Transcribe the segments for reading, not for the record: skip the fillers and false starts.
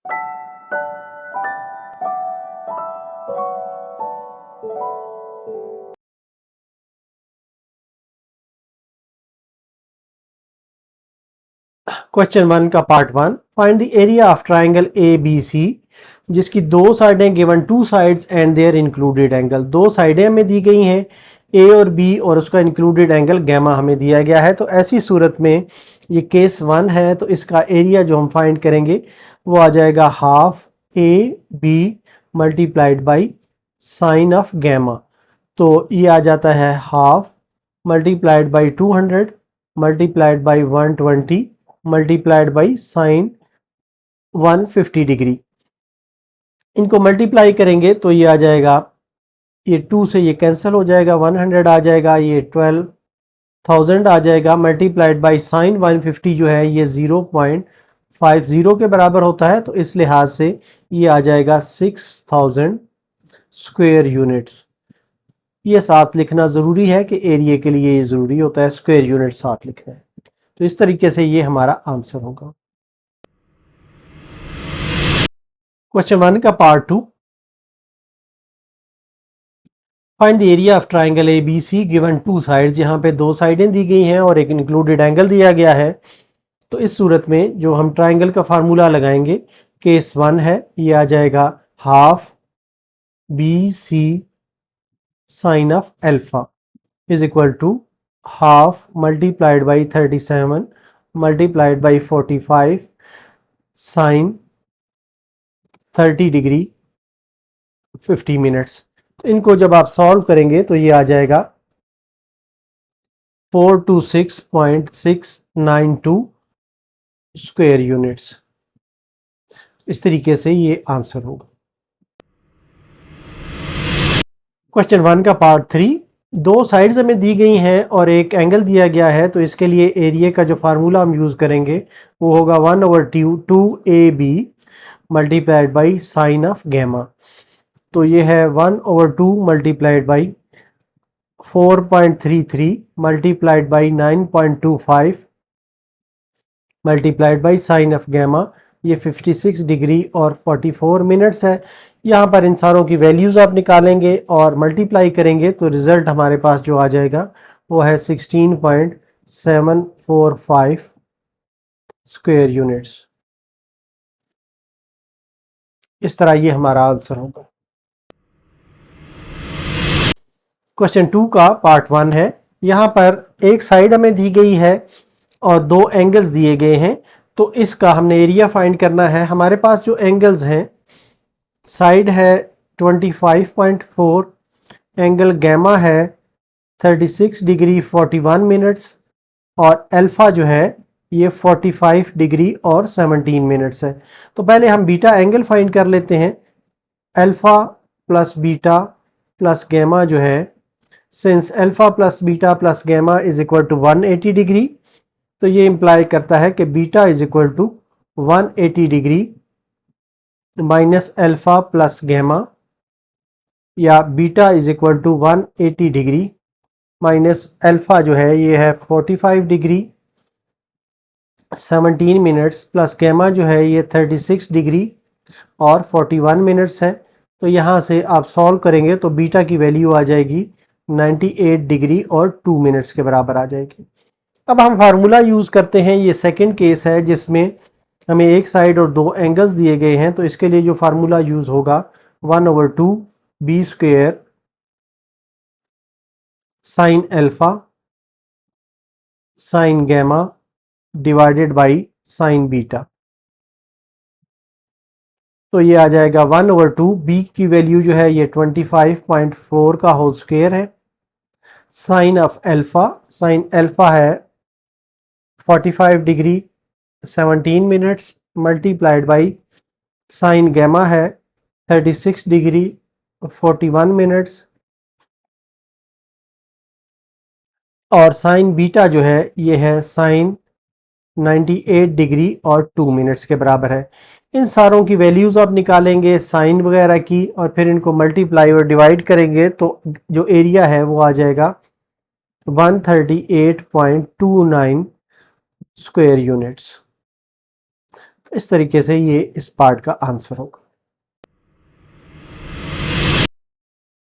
Question 1 का part 1, find the area of triangle A B C जिसकी दो साइडें given two sides and their included angle. दो साइडें हमें दी गई हैं ए और बी और उसका इंक्लूडेड एंगल गैमा हमें दिया गया है। तो ऐसी सूरत में ये केस 1 है, तो इसका एरिया जो हम फाइंड करेंगे वो आ जाएगा half A B multiplied by sine of gamma. तो ये आ जाता है half multiplied by 200 multiplied by 120 multiplied by sine 150 degree. इनको मल्टीप्लाई करेंगे तो ये आ जाएगा, ये 2 से ये कैंसिल हो जाएगा, 100 आ जाएगा, ये 12,000 आ जाएगा, मल्टीप्लाइड बाई साइन 150 जो है ये 0.50 के बराबर होता है। तो इस लिहाज से ये आ जाएगा 6000 स्क्वायर यूनिट्स। ये साथ लिखना ज़रूरी है कि एरिया के लिए ये ज़रूरी होता है स्क्वायर यूनिट साथ लिखना है। तो इस तरीके से ये हमारा आंसर होगा। क्वेश्चन 1 का part 2, find the area of triangle A B C given two sides. यहाँ पे दो साइडें दी गई हैं और एक इंक्लूडेड एंगल दिया गया है। तो इस सूरत में जो हम ट्राइंगल का फार्मूला लगाएंगे, केस 1 है, ये आ जाएगा half B C sine of alpha is equal to half multiplied by 37 multiplied by 45 sine 30 degree 50 minutes. तो इनको जब आप सॉल्व करेंगे तो ये आ जाएगा 426.692 स्क्वायर यूनिट्स। इस तरीके से ये आंसर होगा। क्वेश्चन 1 का पार्ट 3, दो साइड्स हमें दी गई हैं और एक एंगल दिया गया है। तो इसके लिए एरिया का जो फार्मूला हम यूज़ करेंगे वो होगा 1/2 AB multiplied by sine of gamma. तो ये है 1/2 multiplied by 4.33 multiplied by 9.25 multiplied by sine of gamma. ये 56 डिग्री और 44 मिनट्स है। यहाँ पर इन सारों की वैल्यूज़ आप निकालेंगे और मल्टीप्लाई करेंगे तो रिज़ल्ट हमारे पास जो आ जाएगा वो है 16.745 स्क्वायर यूनिट्स। इस तरह ये हमारा आंसर होगा। क्वेश्चन 2 का पार्ट 1 है। यहाँ पर एक साइड हमें दी गई है और दो एंगल्स दिए गए हैं। तो इसका हमने एरिया फाइंड करना है। हमारे पास जो एंगल्स हैं, साइड है 25.4, एंगल गैमा है 36 डिग्री 41 मिनट्स और अल्फ़ा जो है ये 45 डिग्री और 17 मिनट्स है। तो पहले हम बीटा एंगल फाइंड कर लेते हैं। Alpha plus beta plus gamma जो है, since alpha plus beta plus gamma is equal to 180 degree, तो ये इंप्लाई करता है कि beta is equal to 180 degree minus alpha plus gamma, या beta is equal to 180 degree minus alpha जो है ये है 45 डिग्री 17 मिनट्स प्लस गैमा जो है ये 36 डिग्री और 41 मिनट्स है। तो यहाँ से आप सॉल्व करेंगे तो बीटा की वैल्यू आ जाएगी 98 डिग्री और 2 मिनट्स के बराबर आ जाएगी। अब हम फार्मूला यूज़ करते हैं। ये सेकंड केस है जिसमें हमें एक साइड और दो एंगल्स दिए गए हैं। तो इसके लिए जो फार्मूला यूज़ होगा 1/2 B square sine alpha sine gamma divided by sine beta. तो ये आ जाएगा 1/2, बी की वैल्यू जो है ये 25.4 का होल स्क्वायर है, sine of alpha, sine alpha है 45 degree 17 minutes multiplied by sine gamma है 36 डिग्री 41 मिनट्स और साइन बीटा जो है ये है साइन 98 डिग्री और 2 मिनट्स के बराबर है। इन सारों की वैल्यूज़ आप निकालेंगे साइन वगैरह की और फिर इनको मल्टीप्लाई और डिवाइड करेंगे तो जो एरिया है वो आ जाएगा 138.29 स्क्वायर यूनिट्स। इस तरीके से ये इस पार्ट का आंसर होगा।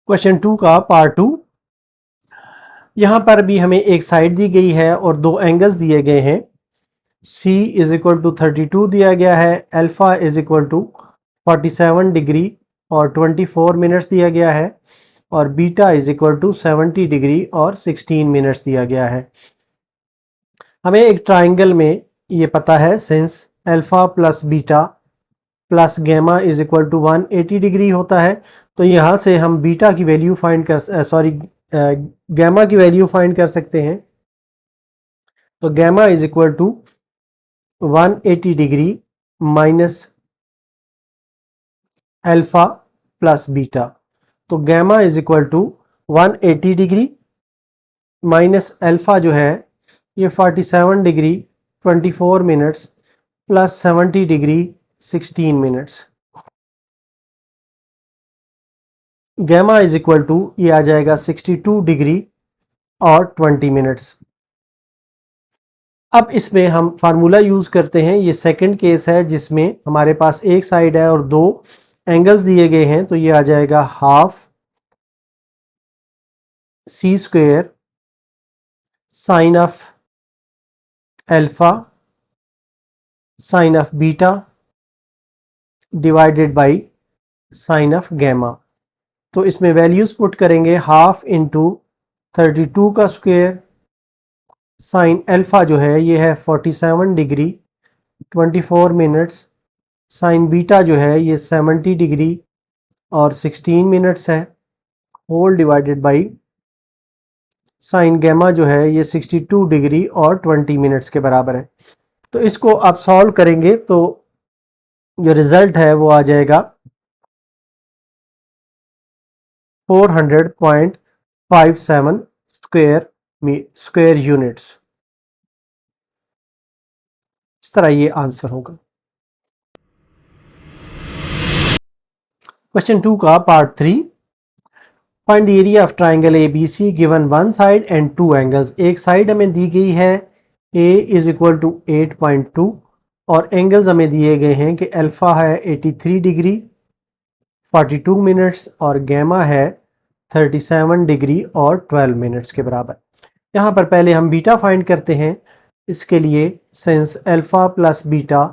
क्वेश्चन 2 का पार्ट 2। यहां पर भी हमें एक साइड दी गई है और दो एंगल्स दिए गए हैं। C इज इक्वल टू 32 दिया गया है, alpha is equal to 47 degree और 24 मिनट्स दिया गया है, और beta is equal to 70 degree और 16 मिनट्स दिया गया है। हमें एक ट्राइंगल में ये पता है since alpha plus beta plus gamma is equal to 180 degree होता है, तो यहाँ से हम बीटा की वैल्यू फाइंड कर गैमा की वैल्यू फाइंड कर सकते हैं। तो gamma is equal to 180 degree minus alpha plus beta. तो gamma is equal to 180 degree minus alpha जो है ये 47 degree 24 minutes plus 70 degree 16 minutes. Gamma is equal to ये आ जाएगा 62 डिग्री और 20 मिनट्स। अब इसमें हम फार्मूला यूज करते हैं। ये सेकंड केस है जिसमें हमारे पास एक साइड है और दो एंगल्स दिए गए हैं, तो ये आ जाएगा half C square sine of alpha sine of beta divided by sine of gamma. तो इसमें वैल्यूज पुट करेंगे, हाफ इंटू 32 का स्क्वेयर साइन अल्फा जो है ये है 47 डिग्री 24 मिनट्स, साइन बीटा जो है ये 70 डिग्री और 16 मिनट्स है, whole divided by sine gamma जो है ये 62 डिग्री और 20 मिनट्स के बराबर है। तो इसको आप सॉल्व करेंगे तो जो रिजल्ट है वो आ जाएगा 400.57 स्क्वायर यूनिट्स। इस तरह ये आंसर होगा। क्वेश्चन 2 का part 3। Find the area of triangle ABC given one side and two angles. एक साइड हमें दी गई है A इज इक्वल टू 8.2 और एंगल्स हमें दिए गए हैं कि अल्फा है 83 डिग्री 42 मिनट्स और गैमा है 37 डिग्री और 12 मिनट्स के बराबर। यहाँ पर पहले हम बीटा फाइंड करते हैं। इसके लिए since alpha plus beta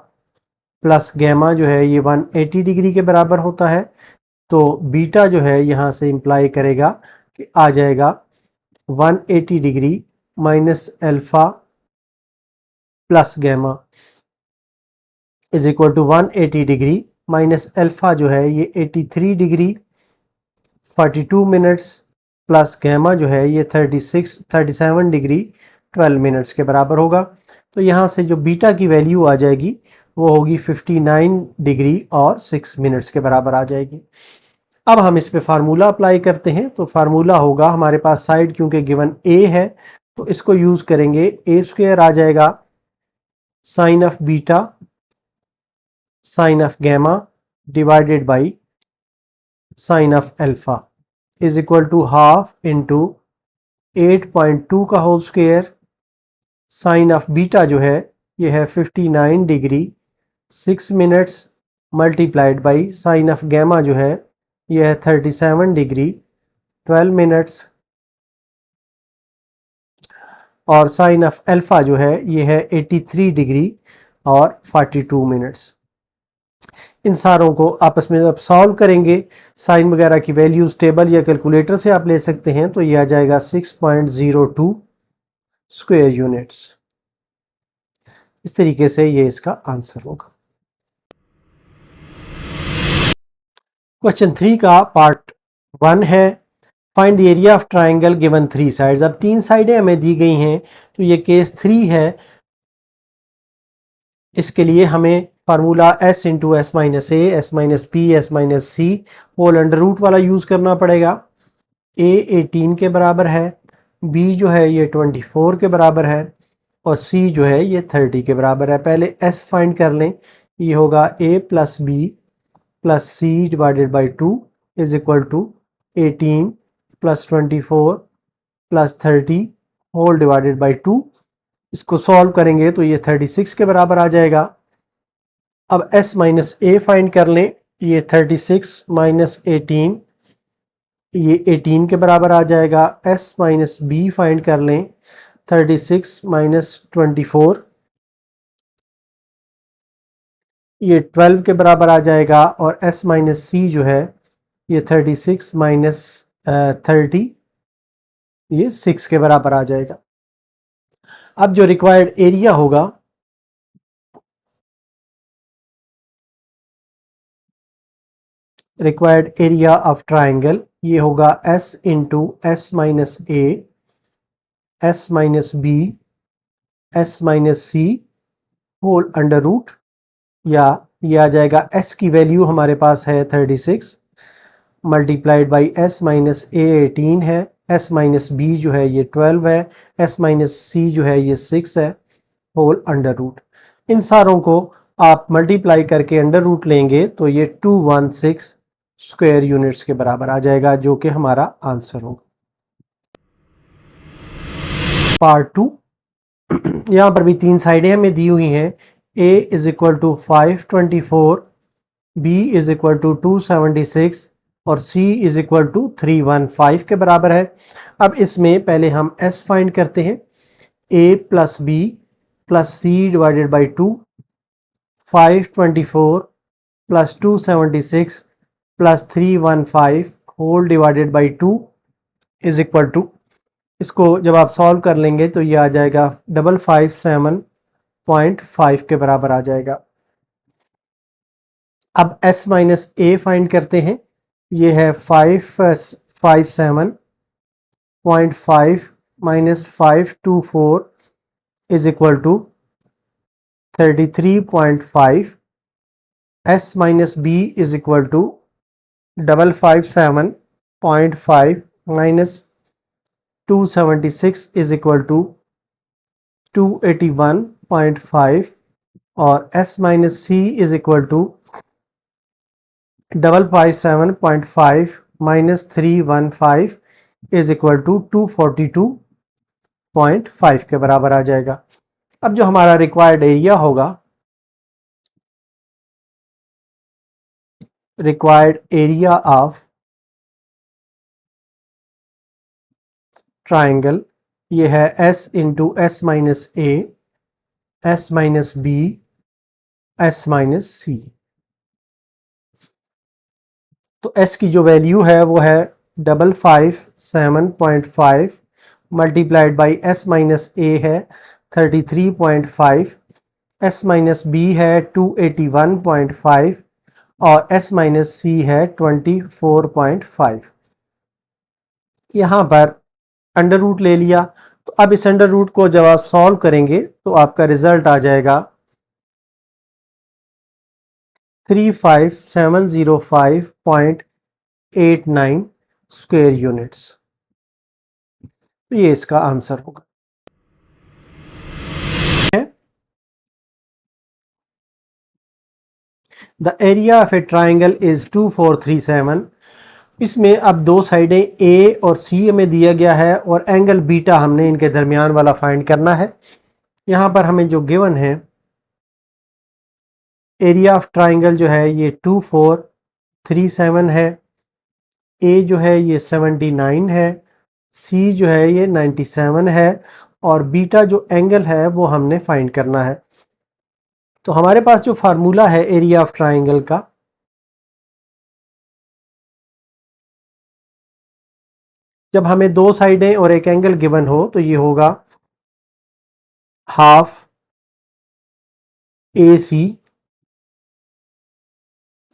plus gamma जो है ये 180 डिग्री के बराबर होता है, तो बीटा जो है यहाँ से इंप्लाई करेगा कि आ जाएगा 180 degree minus alpha plus gamma is equal to 180 degree minus alpha जो है ये 83 डिग्री 42 मिनट्स प्लस गैमा जो है ये 37 डिग्री 12 मिनट्स के बराबर होगा। तो यहाँ से जो बीटा की वैल्यू आ जाएगी वो होगी 59 डिग्री और 6 मिनट्स के बराबर आ जाएगी। अब हम इस पे फार्मूला अप्लाई करते हैं। तो फार्मूला होगा, हमारे पास साइड क्योंकि गिवन A है तो इसको यूज करेंगे, A स्क्वायर आ जाएगा sine of beta sine of gamma divided by sine of alpha is equal to half into 8.2 का whole square sine of beta जो है ये है 59 degree 6 minutes multiplied by sine of gamma जो है ये है 37 डिग्री 12 मिनट्स और साइन ऑफ अल्फा जो है ये है 83 डिग्री और 42 मिनट्स। इन सारों को आपस में अब सॉल्व करेंगे, साइन वगैरह की वैल्यूज टेबल या कैलकुलेटर से आप ले सकते हैं, तो ये आ जाएगा 6.02 स्क्वायर यूनिट्स। इस तरीके से ये इसका आंसर होगा। क्वेश्चन 3 का पार्ट 1 है। Find the area of triangle given 3 sides. अब 3 साइडें हमें दी गई हैं, तो ये केस 3 है। इसके लिए हमें formula S into S minus A S minus P S minus C whole under root वाला यूज करना पड़ेगा। A 18 के बराबर है, B जो है ये 24 के बराबर है और C जो है ये 30 के बराबर है। पहले S फाइंड कर लें, ये होगा A plus B plus C divided by 2 is equal to 18 plus 24 plus 30 whole divided by 2। इसको सॉल्व करेंगे तो ये 36 के बराबर आ जाएगा। अब s माइनस ए फाइंड कर लें। ये 36 माइनस 18, ये 18 के बराबर आ जाएगा। s माइनस बी फाइंड कर लें। 36 माइनस 24, ये 12 के बराबर आ जाएगा। और s माइनस सी जो है ये 36 माइनस 30, ये 6 के बराबर आ जाएगा। अब जो रिक्वायर्ड एरिया होगा, रिक्वायर्ड एरिया ऑफ ट्राइंगल, ये होगा s into S minus A, S minus B, S minus C whole under root, या ये आ जाएगा s की वैल्यू हमारे पास है 36 मल्टीप्लाइड बाई s माइनस ए 18 है, s माइनस बी जो है ये 12 है, s माइनस सी जो है ये 6 है, होल अंडर रूट। इन सारों को आप मल्टीप्लाई करके अंडर रूट लेंगे तो ये 216 स्क्वायर यूनिट्स के बराबर आ जाएगा, जो कि हमारा आंसर होगा। पार्ट 2, यहाँ पर भी 3 साइडें हमें दी हुई हैं। a is equal to 524, b is equal to 276 और c इज इक्वल टू 315 के बराबर है। अब इसमें पहले हम s फाइंड करते हैं। a plus B plus C divided by 2, 524 plus 276 plus 315 whole divided by 2 is equal to, इसको जब आप सॉल्व कर लेंगे तो ये आ जाएगा 557.5 के बराबर आ जाएगा। अब s माइनस ए फाइंड करते हैं। ये है 557.5 minus 524 is equal to 33.5। s minus B is equal to 557.5 minus 276 is equal to 281.5 और s minus C is equal to 557.5 minus 315 is equal to 242.5 के बराबर आ जाएगा। अब जो हमारा रिक्वायर्ड एरिया होगा, रिक्वायर्ड एरिया ऑफ ट्राइंगल, ये है s into S minus A, S minus B, S minus C. तो s की जो वैल्यू है वो है 557.5 मल्टीप्लाइड बाई s माइनस ए है 33.5, s माइनस बी है 281.5 और s माइनस सी है 24.5। यहाँ पर अंडर रूट ले लिया। तो अब इस अंडर रूट को जब आप सॉल्व करेंगे तो आपका रिजल्ट आ जाएगा 35705.89 स्क्वायर यूनिट्स। तो ये इसका आंसर होगा। The area of A triangle is 2437। इसमें अब दो साइडें ए और सी हमें दिया गया है और एंगल बीटा हमने इनके दरमियान वाला फाइंड करना है। यहाँ पर हमें जो गिवन है, एरिया ऑफ ट्राइंगल जो है ये 2437 है, ए जो है ये 79 है, सी जो है ये 97 है और बीटा जो एंगल है वो हमने फाइंड करना है। तो हमारे पास जो फार्मूला है एरिया ऑफ ट्राइंगल का, जब हमें दो साइडें और एक एंगल गिवन हो तो ये होगा half A C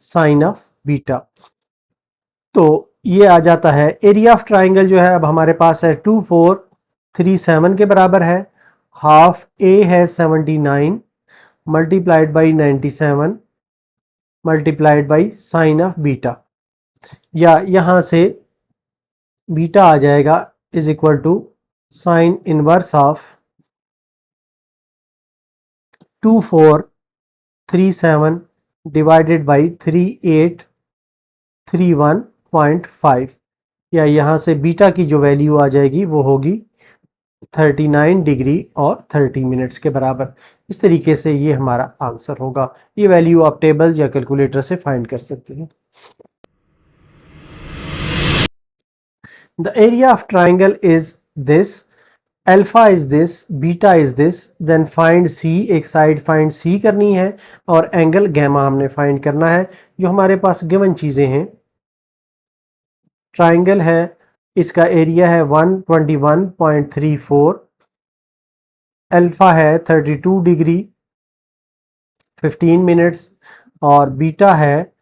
sine of beta. तो ये आ जाता है एरिया ऑफ ट्राइंगल जो है अब हमारे पास है 2437 के बराबर है। हाफ ए है 79 multiplied by 97 multiplied by sine of beta, या यहाँ से बीटा आ जाएगा is equal to sine inverse of 2437 divided by 3831.5, या यहाँ से बीटा की जो वैल्यू आ जाएगी वो होगी 39 डिग्री और 30 मिनट्स के बराबर। इस तरीके से ये हमारा आंसर होगा। ये वैल्यू आप टेबल या कैलकुलेटर से फाइंड कर सकते हैं। The area of triangle is this, alpha is this, beta is this, then find C. एक साइड फाइंड सी करनी है और एंगल गैमा हमने फाइंड करना है। जो हमारे पास गिवन चीजें हैं, ट्राइंगल है, इसका एरिया है 121.34, अल्फा है 32 डिग्री 15 मिनट्स और बीटा है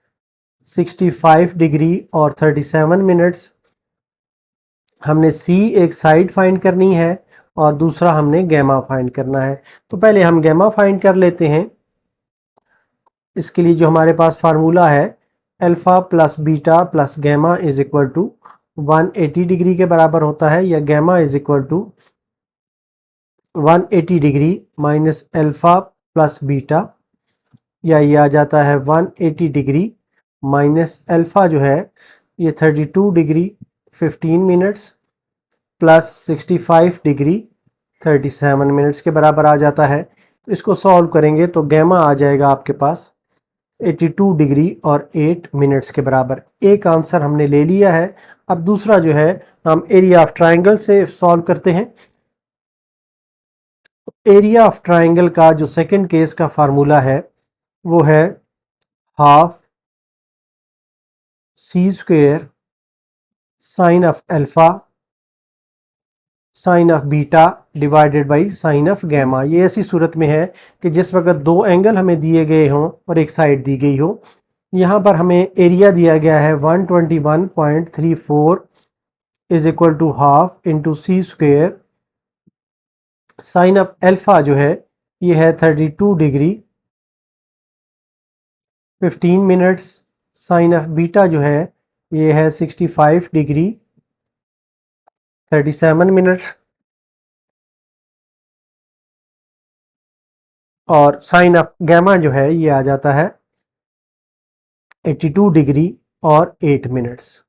65 डिग्री और 37 मिनट्स। हमने सी एक साइड फाइंड करनी है और दूसरा हमने गैमा फाइंड करना है। तो पहले हम गैमा फाइंड कर लेते हैं। इसके लिए जो हमारे पास फार्मूला है, alpha plus beta plus gamma is equal to 180 degree के बराबर होता है, या gamma is equal to 180 degree minus alpha plus beta, या ये आ जाता है 180 डिग्री माइनस अल्फा जो है ये 32 degree 15 minutes plus 65 degree 37 minutes के बराबर आ जाता है। तो इसको सॉल्व करेंगे तो गैमा आ जाएगा आपके पास 82 डिग्री और 8 मिनट्स के बराबर। एक आंसर हमने ले लिया है। अब दूसरा जो है हम एरिया ऑफ ट्राइंगल से सॉल्व करते हैं। एरिया ऑफ ट्राइंगल का जो सेकंड केस का फार्मूला है वो है half C square sine of alpha sine of beta divided by sine of gamma. ये ऐसी सूरत में है कि जिस वक्त दो एंगल हमें दिए गए हों और एक साइड दी गई हो। यहाँ पर हमें एरिया दिया गया है 121.34 is equal to half into C square, sine of alpha जो है ये है 32 degree 15 minutes, sine of beta जो है ये है 65 डिग्री 37 मिनट्स, और साइन ऑफ गैमा जो है ये आ जाता है 82 डिग्री और 8 मिनट्स।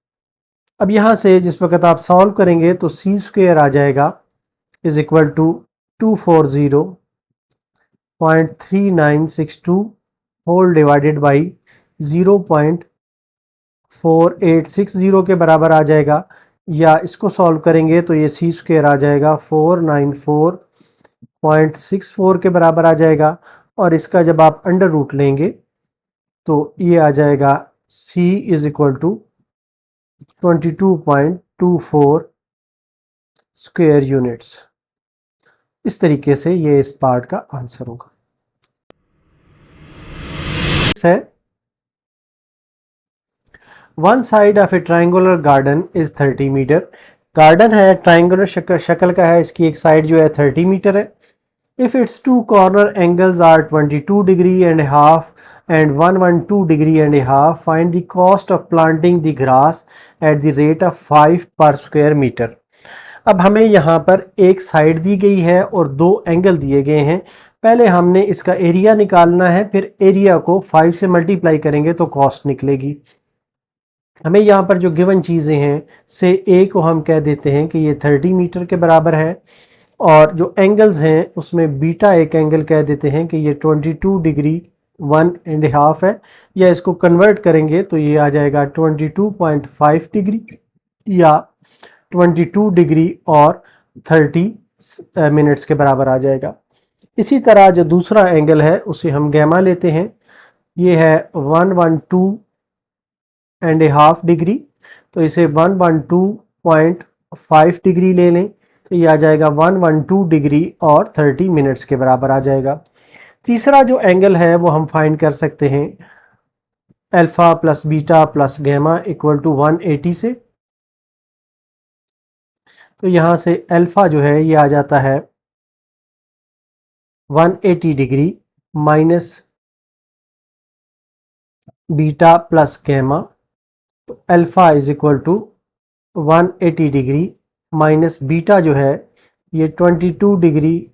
अब यहाँ से जिस वक्त आप सॉल्व करेंगे तो सी स्क्वेयर आ जाएगा is equal to 240.3962 whole divided by 0.4860 के बराबर आ जाएगा। या इसको सॉल्व करेंगे तो ये सी स्क्वेयर आ जाएगा 494.64 के बराबर आ जाएगा। और इसका जब आप अंडर रूट लेंगे तो ये आ जाएगा c is equal to 22.24 square units. इस तरीके से ये इस पार्ट का आंसर होगा। है one side of a triangular garden is 30 metre. Garden है ट्राइंगुलर शक्ल का है, इसकी एक साइड जो है 30 मीटर है। If its two corner angles are 22 degree and half and 112 degree and a half, find the cost of planting the grass at the rate of 5 per square meter। अब हमें यहाँ पर एक साइड दी गई है और दो एंगल दिए गए हैं। पहले हमने इसका एरिया निकालना है, फिर एरिया को 5 से मल्टीप्लाई करेंगे तो कॉस्ट निकलेगी। हमें यहाँ पर जो गिवन चीज़ें हैं से ए को हम कह देते हैं कि ये 30 मीटर के बराबर है, और जो एंगल्स हैं उसमें बीटा एक एंगल कह देते हैं कि ये 22 डिग्री 1.5 है, या इसको कन्वर्ट करेंगे तो ये आ जाएगा 22.5 डिग्री या 22 डिग्री और 30 मिनट्स के बराबर आ जाएगा। इसी तरह जो दूसरा एंगल है उसे हम गैमा लेते हैं, ये है 112.5 डिग्री, तो इसे 112.5 डिग्री ले लें तो ये आ जाएगा 112 डिग्री और 30 मिनट्स के बराबर आ जाएगा। तीसरा जो एंगल है वो हम फाइंड कर सकते हैं alpha plus beta plus gamma equal to 180 से। तो यहाँ से अल्फा जो है ये आ जाता है 180 degree minus beta plus gamma, तो alpha is equal to 180 degree minus beta जो है ये 22 डिग्री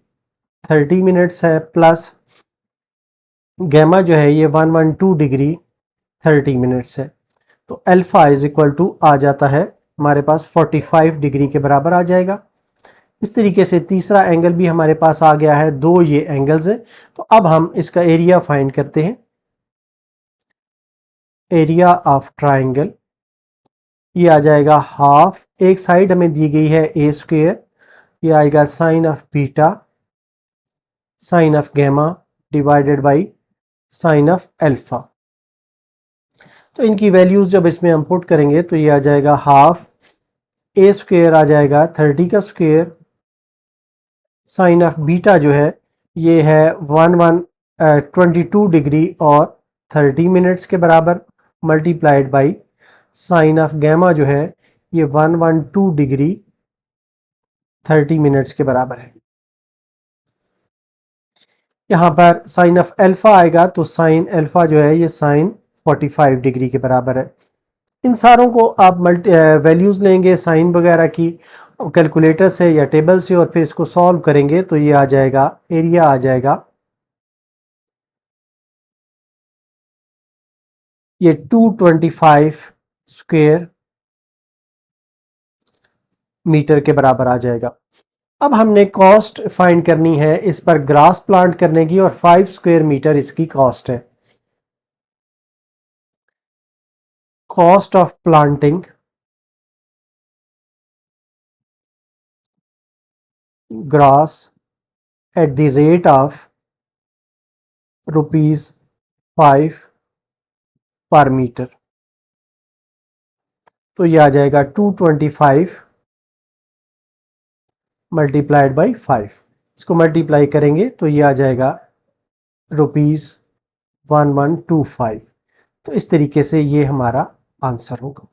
30 मिनट्स है, प्लस गैमा जो है ये 112 डिग्री 30 मिनट्स है। तो अल्फा इज इक्वल टू आ जाता है हमारे पास 45 डिग्री के बराबर आ जाएगा। इस तरीके से तीसरा एंगल भी हमारे पास आ गया है, दो ये एंगल्स हैं। तो अब हम इसका एरिया फाइंड करते हैं। एरिया ऑफ ट्राइंगल ये आ जाएगा हाफ, एक साइड हमें दी गई है ए स्क्वेयर, ये आएगा sine of beta sine of gamma divided by sine of alpha. तो इनकी वैल्यूज जब इसमें हम पुट करेंगे तो ये आ जाएगा हाफ, ए स्क्वेयर आ जाएगा 30 का स्क्वेयर, साइन ऑफ बीटा जो है ये है 22 डिग्री और 30 मिनट्स के बराबर, multiplied by sine of gamma जो है ये 112 डिग्री 30 मिनट्स के बराबर है। यहाँ पर साइन ऑफ अल्फा आएगा तो साइन अल्फा जो है ये साइन 45 डिग्री के बराबर है। इन सारों को आप वैल्यूज़ लेंगे साइन वगैरह की कैलकुलेटर से या टेबल से और फिर इसको सॉल्व करेंगे तो ये आ जाएगा, एरिया आ जाएगा ये 225 स्क्वायर मीटर के बराबर आ जाएगा। अब हमने कॉस्ट फाइंड करनी है इस पर ग्रास प्लांट करने की और 5 स्क्वायर मीटर इसकी कॉस्ट है। Cost of planting grass at the rate of ₹5 पर मीटर, तो ये आ जाएगा 225 मल्टीप्लाइड बाई 5। इसको मल्टीप्लाई करेंगे तो ये आ जाएगा ₹1125। तो इस तरीके से ये हमारा आंसर होगा।